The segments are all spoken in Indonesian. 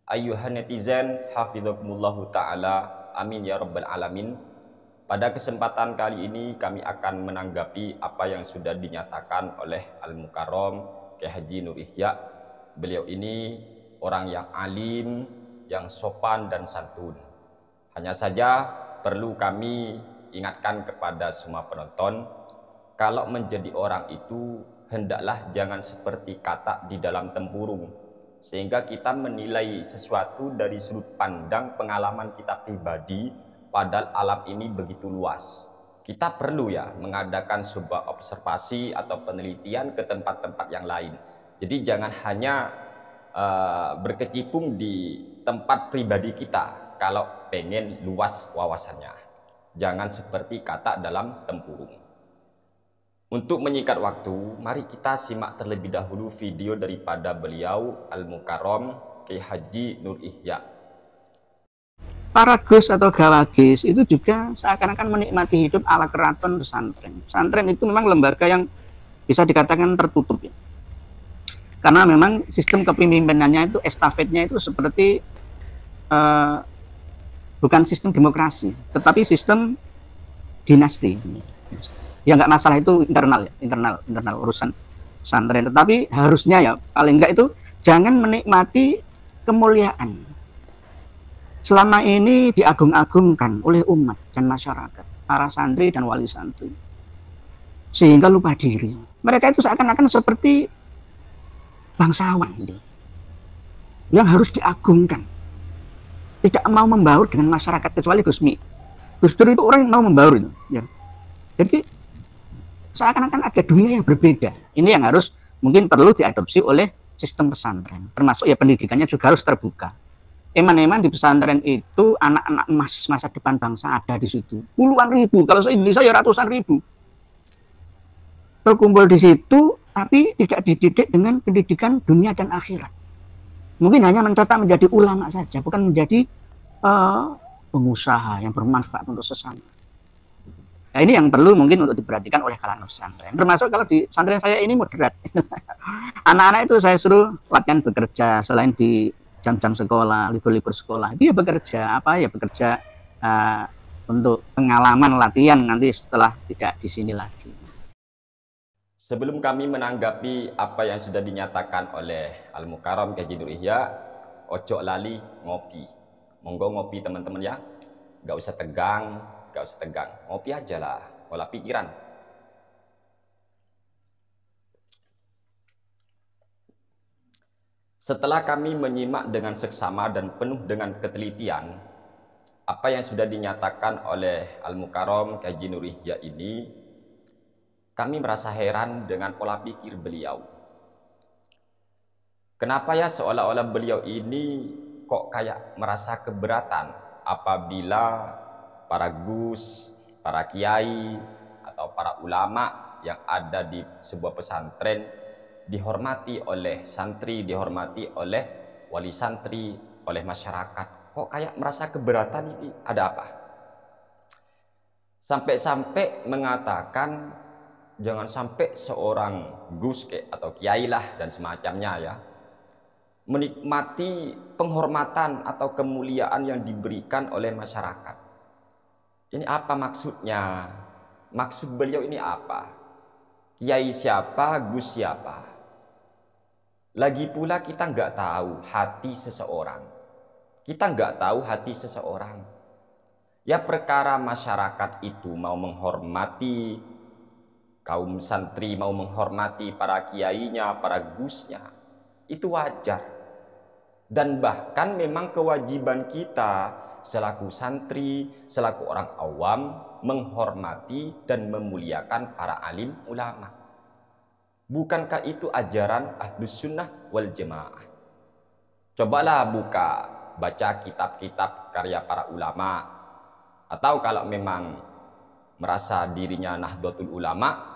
Ayyuhan netizen, hafizakumullahu ta'ala, amin ya rabbal alamin. Pada kesempatan kali ini kami akan menanggapi apa yang sudah dinyatakan oleh Al-Mukarram Kyai Haji Nur Ihya. Beliau ini orang yang alim, yang sopan dan santun. Hanya saja perlu kami ingatkan kepada semua penonton, kalau menjadi orang itu hendaklah jangan seperti katak di dalam tempurung, sehingga kita menilai sesuatu dari sudut pandang pengalaman kita pribadi, padahal alam ini begitu luas. Kita perlu ya mengadakan sebuah observasi atau penelitian ke tempat-tempat yang lain. Jadi jangan hanya berkecimpung di tempat pribadi kita kalau pengen luas wawasannya. Jangan seperti katak dalam tempurung. Untuk menyingkat waktu, mari kita simak terlebih dahulu video daripada beliau Al-Mukarram Kyai Haji Nur Ihya. Para gus atau gawagis itu juga seakan-akan menikmati hidup ala keraton pesantren. Pesantren itu memang lembaga yang bisa dikatakan tertutup ya. Karena memang sistem kepemimpinannya itu, estafetnya itu seperti bukan sistem demokrasi, tetapi sistem dinasti. Ya nggak masalah, itu internal urusan pesantren, tetapi harusnya ya paling enggak itu jangan menikmati kemuliaan selama ini diagung-agungkan oleh umat dan masyarakat, para santri dan wali santri, sehingga lupa diri. Mereka itu seakan-akan seperti bangsawan yang harus diagungkan, tidak mau membaur dengan masyarakat, kecuali Gusmi. Gus Dur itu orang yang mau membaur itu ya. Jadi seakan-akan ada dunia yang berbeda. Ini yang harus mungkin perlu diadopsi oleh sistem pesantren. Termasuk ya pendidikannya juga harus terbuka. Eman-eman di pesantren itu anak-anak emas masa depan bangsa ada di situ. Puluhan ribu, kalau se-Indonesia ya ratusan ribu. Berkumpul di situ, tapi tidak dididik dengan pendidikan dunia dan akhirat. Mungkin hanya mencetak menjadi ulama saja, bukan menjadi pengusaha yang bermanfaat untuk sesama. Nah, ini yang perlu mungkin untuk diperhatikan oleh kalangan pesantren. Termasuk kalau di pesantren saya ini moderat. Anak-anak itu saya suruh latihan bekerja selain di jam-jam sekolah, libur-libur sekolah. Dia bekerja apa ya, bekerja untuk pengalaman latihan nanti setelah tidak di sini lagi. Sebelum kami menanggapi apa yang sudah dinyatakan oleh Al-Mukarram Kyai Haji Nur Ihya, ojo lali ngopi. Monggo ngopi teman-teman ya. Gak usah tegang, ngopi aja lah, olah pikiran. Setelah kami menyimak dengan seksama dan penuh dengan ketelitian apa yang sudah dinyatakan oleh Al-Mukarram Kyai Haji Nur Ihya ini, kami merasa heran dengan pola pikir beliau. Kenapa ya seolah-olah beliau ini kok kayak merasa keberatan apabila para gus, para kiai, atau para ulama yang ada di sebuah pesantren dihormati oleh santri, dihormati oleh wali santri, oleh masyarakat. Kok kayak merasa keberatan ini? Ada apa? Sampai-sampai mengatakan jangan sampai seorang gus atau kiai lah dan semacamnya ya menikmati penghormatan atau kemuliaan yang diberikan oleh masyarakat. Ini apa maksudnya? Maksud beliau ini apa? Kiai siapa, gus siapa? Lagi pula kita nggak tahu hati seseorang. Kita nggak tahu hati seseorang. Ya perkara masyarakat itu mau menghormati kaum santri, mau menghormati para kiainya, para gusnya, itu wajar. Dan bahkan memang kewajiban kita selaku santri, selaku orang awam, menghormati dan memuliakan para alim ulama. Bukankah itu ajaran Ahlus Sunnah wal Jamaah? Cobalah baca kitab-kitab karya para ulama. Atau kalau memang merasa dirinya Nahdlatul Ulama,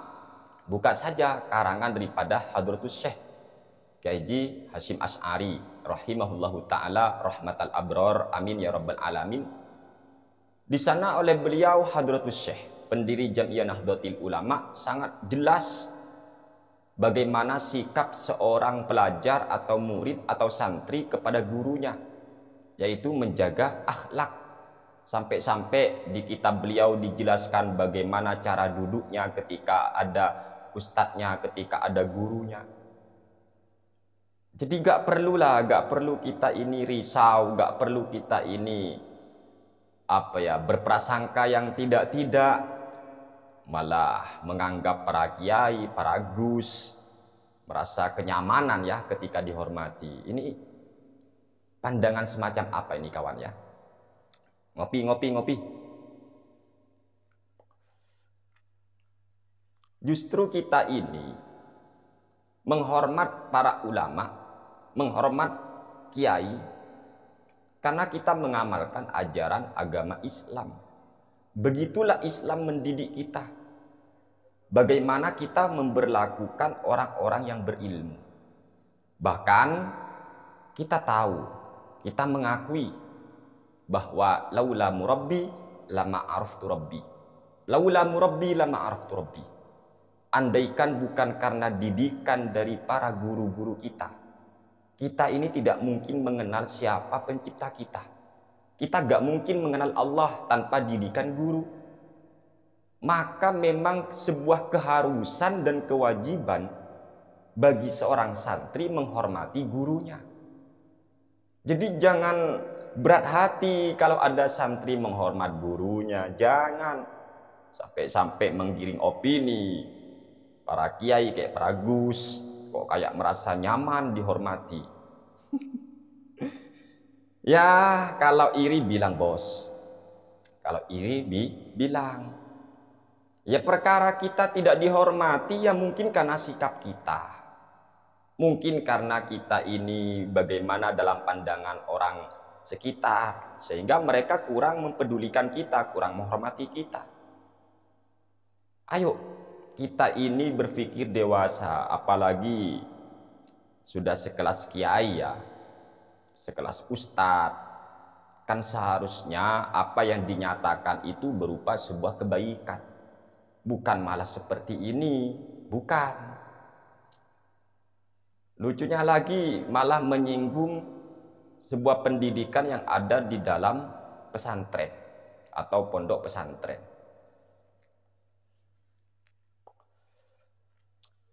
buka saja karangan daripada Hadratus Syekh Kyai Haji Hasyim Asy'ari rahimahullahu ta'ala rahmatal abror, amin ya rabbal alamin. Di sana oleh beliau Hadratus Syekh, pendiri Jam'iyah Nahdlatul Ulama, sangat jelas bagaimana sikap seorang pelajar atau murid atau santri kepada gurunya. yaitu menjaga akhlak. Sampai-sampai di kitab beliau dijelaskan bagaimana cara duduknya ketika ada ustadznya, ketika ada gurunya. Jadi gak perlu kita ini risau, gak perlu kita ini berprasangka yang tidak-tidak, malah menganggap para kiai, para gus merasa kenyamanan ya ketika dihormati. Ini pandangan semacam apa ini kawan ya? Ngopi. Justru kita ini menghormat para ulama, menghormat kiai, karena kita mengamalkan ajaran agama Islam. Begitulah Islam mendidik kita. Bagaimana kita memperlakukan orang-orang yang berilmu. Bahkan kita tahu, kita mengakui bahwa laula murabbi lama araftu rabbi. Laula murabbi lama araftu rabbi. Andaikan bukan karena didikan dari para guru-guru kita, kita ini tidak mungkin mengenal siapa pencipta kita. Kita gak mungkin mengenal Allah tanpa didikan guru. Maka memang sebuah keharusan dan kewajiban bagi seorang santri menghormati gurunya. Jadi jangan berat hati kalau ada santri menghormat gurunya. Jangan sampai menggiring opini para kiai kayak para gus, kok kayak merasa nyaman dihormati. Ya kalau iri bilang bos, kalau iri bilang. Ya perkara kita tidak dihormati ya mungkin karena sikap kita. Mungkin karena kita ini bagaimana dalam pandangan orang sekitar, sehingga mereka kurang mempedulikan kita, kurang menghormati kita. Ayo kita ini berpikir dewasa, apalagi sudah sekelas kiai ya, sekelas ustadz. Kan seharusnya apa yang dinyatakan itu berupa sebuah kebaikan, bukan malah seperti ini, bukan. Lucunya lagi malah menyinggung sebuah pendidikan yang ada di dalam pesantren atau pondok pesantren.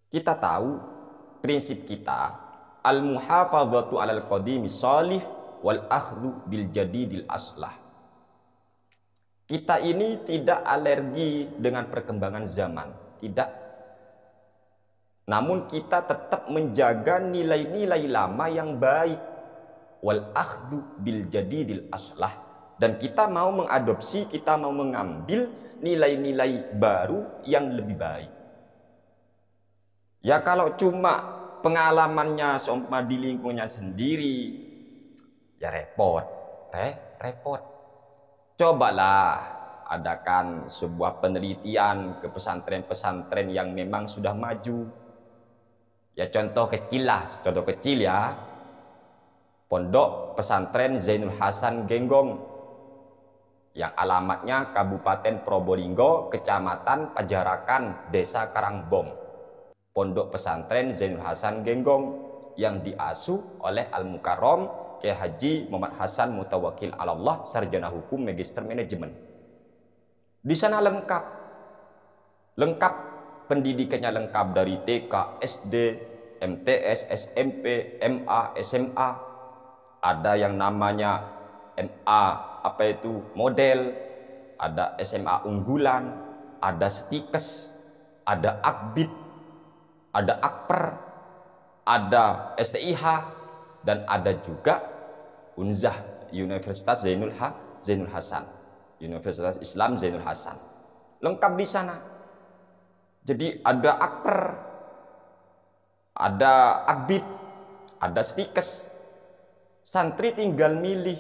Kita tahu prinsip kita al-muhafadzatu 'alal qadimi shalih wal akhdhu bil jadidil aslah. Kita ini tidak alergi dengan perkembangan zaman, tidak. Namun kita tetap menjaga nilai-nilai lama yang baik. Wal akhdhu bil jadidil aslah. Dan kita mau mengadopsi, kita mau mengambil nilai-nilai baru yang lebih baik. Ya kalau cuma pengalamannya seumpama di lingkungannya sendiri, ya repot. Repot. Cobalah adakan sebuah penelitian ke pesantren-pesantren yang memang sudah maju. Ya contoh kecil ya. Pondok pesantren Zainul Hasan Genggong yang alamatnya Kabupaten Probolinggo, Kecamatan Pajarakan, Desa Karangbong. Pondok pesantren Zainul Hasan Genggong yang diasuh oleh Al-Mukarram Kiai Haji Muhammad Hasan Mutawakil Allah, sarjana hukum magister manajemen. Di sana lengkap pendidikannya, lengkap dari TK, SD, MTS, SMP, MA, SMA. Ada yang namanya MA model, ada SMA unggulan, ada stikes, ada akbid, ada akper, ada STIH, dan ada juga Unzah, Universitas Zainul Hasan, Universitas Islam Zainul Hasan. Lengkap di sana. Jadi ada akper, ada akbid, ada stikes. Santri tinggal milih.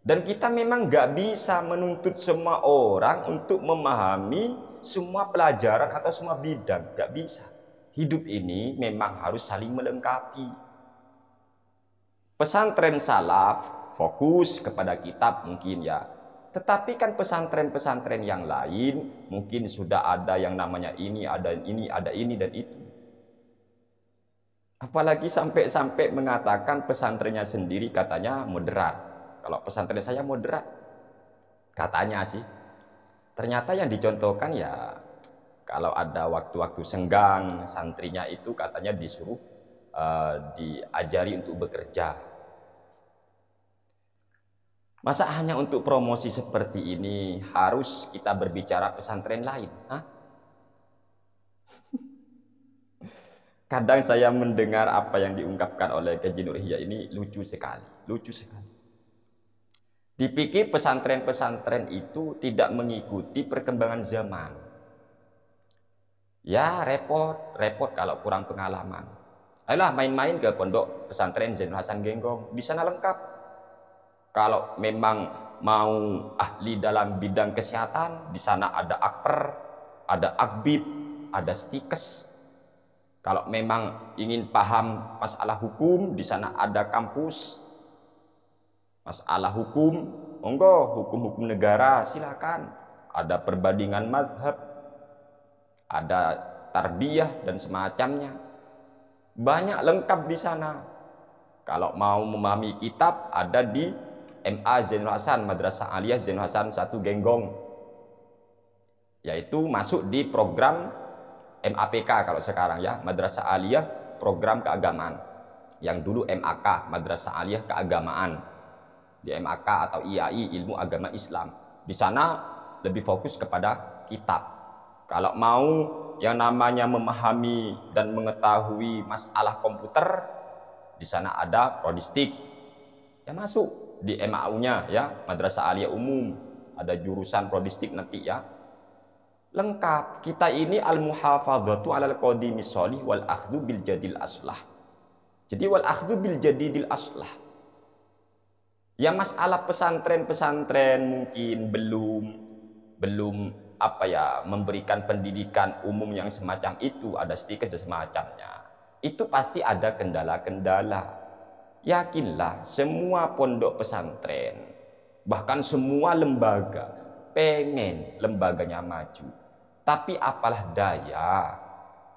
Dan kita memang nggak bisa menuntut semua orang untuk memahami semua pelajaran atau semua bidang. Nggak bisa. Hidup ini memang harus saling melengkapi. Pesantren salaf fokus kepada kitab mungkin ya. Tetapi kan pesantren-pesantren yang lain mungkin sudah ada yang namanya ini, ada ini dan itu. Apalagi sampai-sampai mengatakan pesantrennya sendiri katanya moderat. Kalau pesantren saya moderat, katanya sih. Ternyata yang dicontohkan ya, kalau ada waktu-waktu senggang, santrinya itu katanya disuruh diajari untuk bekerja. Masa hanya untuk promosi seperti ini harus kita berbicara pesantren lain? Hah? Kadang saya mendengar apa yang diungkapkan oleh Kaji Nur Ihya ini lucu sekali, lucu sekali. Dipikir pesantren-pesantren itu tidak mengikuti perkembangan zaman. Ya repot kalau kurang pengalaman. Ayolah main-main ke pondok pesantren Zainul Hasan Genggong, di sana lengkap. Kalau memang mau ahli dalam bidang kesehatan, di sana ada akper, ada akbid, ada stikes. Kalau memang ingin paham masalah hukum, di sana ada kampus. Masalah hukum, monggo, hukum-hukum negara silakan. Ada perbandingan mazhab, ada tarbiyah dan semacamnya. Banyak lengkap di sana. Kalau mau memahami kitab, ada di MA Zainul Hasan, Madrasah Aliyah Zainul Hasan 1 Genggong. Yaitu masuk di program MAPK kalau sekarang ya, Madrasah Aliyah Program Keagamaan. Yang dulu MAK, Madrasah Aliyah Keagamaan. Di MAK atau IAI, Ilmu Agama Islam. Di sana lebih fokus kepada kitab. Kalau mau yang namanya memahami dan mengetahui masalah komputer, di sana ada prodistik. Ya masuk di MAU-nya ya, Madrasah Aliyah Umum. Ada jurusan prodistik nanti ya. Lengkap. Kita ini al-muhafadzatu 'alal qadimi sholih wal akhdhu bil jadil aslah. Jadi wal akhdhu bil jadidil aslah. Ya masalah pesantren-pesantren mungkin belum memberikan pendidikan umum yang semacam itu, ada stikers dan semacamnya. Itu pasti ada kendala-kendala. Yakinlah semua pondok pesantren, bahkan semua lembaga pengen lembaganya maju. Tapi apalah daya,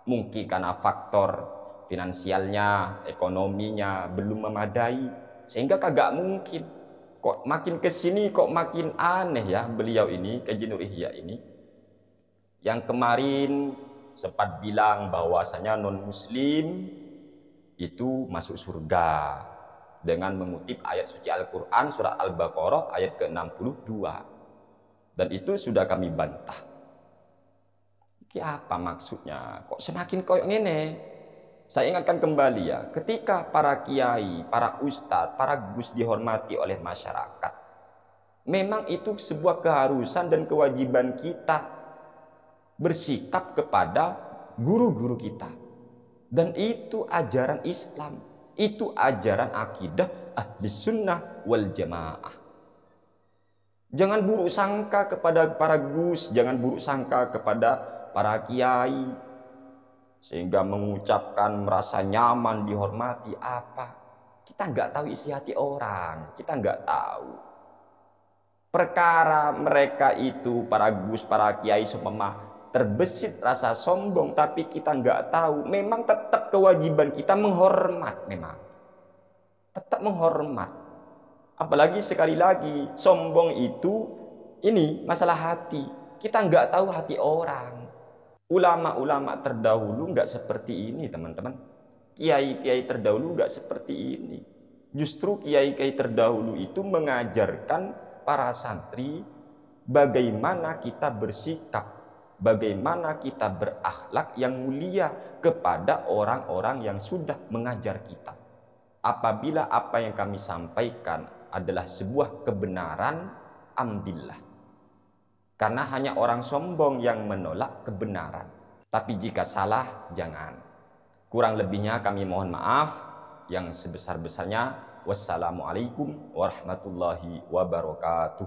mungkin karena faktor finansialnya, ekonominya belum memadai, sehingga kagak mungkin. Kok makin kesini kok makin aneh ya beliau ini, Kaji Nur Ihya ini. Yang kemarin sempat bilang bahwasanya non muslim itu masuk surga dengan mengutip ayat suci Al-Quran surat Al-Baqarah ayat ke-62. Dan itu sudah kami bantah. Ini apa maksudnya? Kok semakin koyok ini? Saya ingatkan kembali ya, ketika para kiai, para ustadz, para gus dihormati oleh masyarakat, memang itu sebuah keharusan dan kewajiban kita bersikap kepada guru-guru kita. Dan itu ajaran Islam, itu ajaran akidah ahli sunnah wal jamaah. Jangan buruk sangka kepada para gus, jangan buruk sangka kepada para kiai, sehingga mengucapkan merasa nyaman, dihormati apa. Kita nggak tahu isi hati orang, kita nggak tahu. Perkara mereka itu, para gus, para kiai seumpama terbesit rasa sombong, tapi kita nggak tahu, memang tetap kewajiban kita menghormat, memang tetap menghormat. Apalagi sekali lagi, sombong itu ini masalah hati. Kita nggak tahu hati orang. Ulama-ulama terdahulu nggak seperti ini, teman-teman. Kiai-kiai terdahulu nggak seperti ini. Justru kiai-kiai terdahulu itu mengajarkan para santri bagaimana kita bersikap, bagaimana kita berakhlak yang mulia kepada orang-orang yang sudah mengajar kita. Apabila apa yang kami sampaikan adalah sebuah kebenaran, ambillah. Karena hanya orang sombong yang menolak kebenaran. Tapi jika salah, jangan. Kurang lebihnya kami mohon maaf. Yang sebesar-besarnya. Wassalamualaikum warahmatullahi wabarakatuh.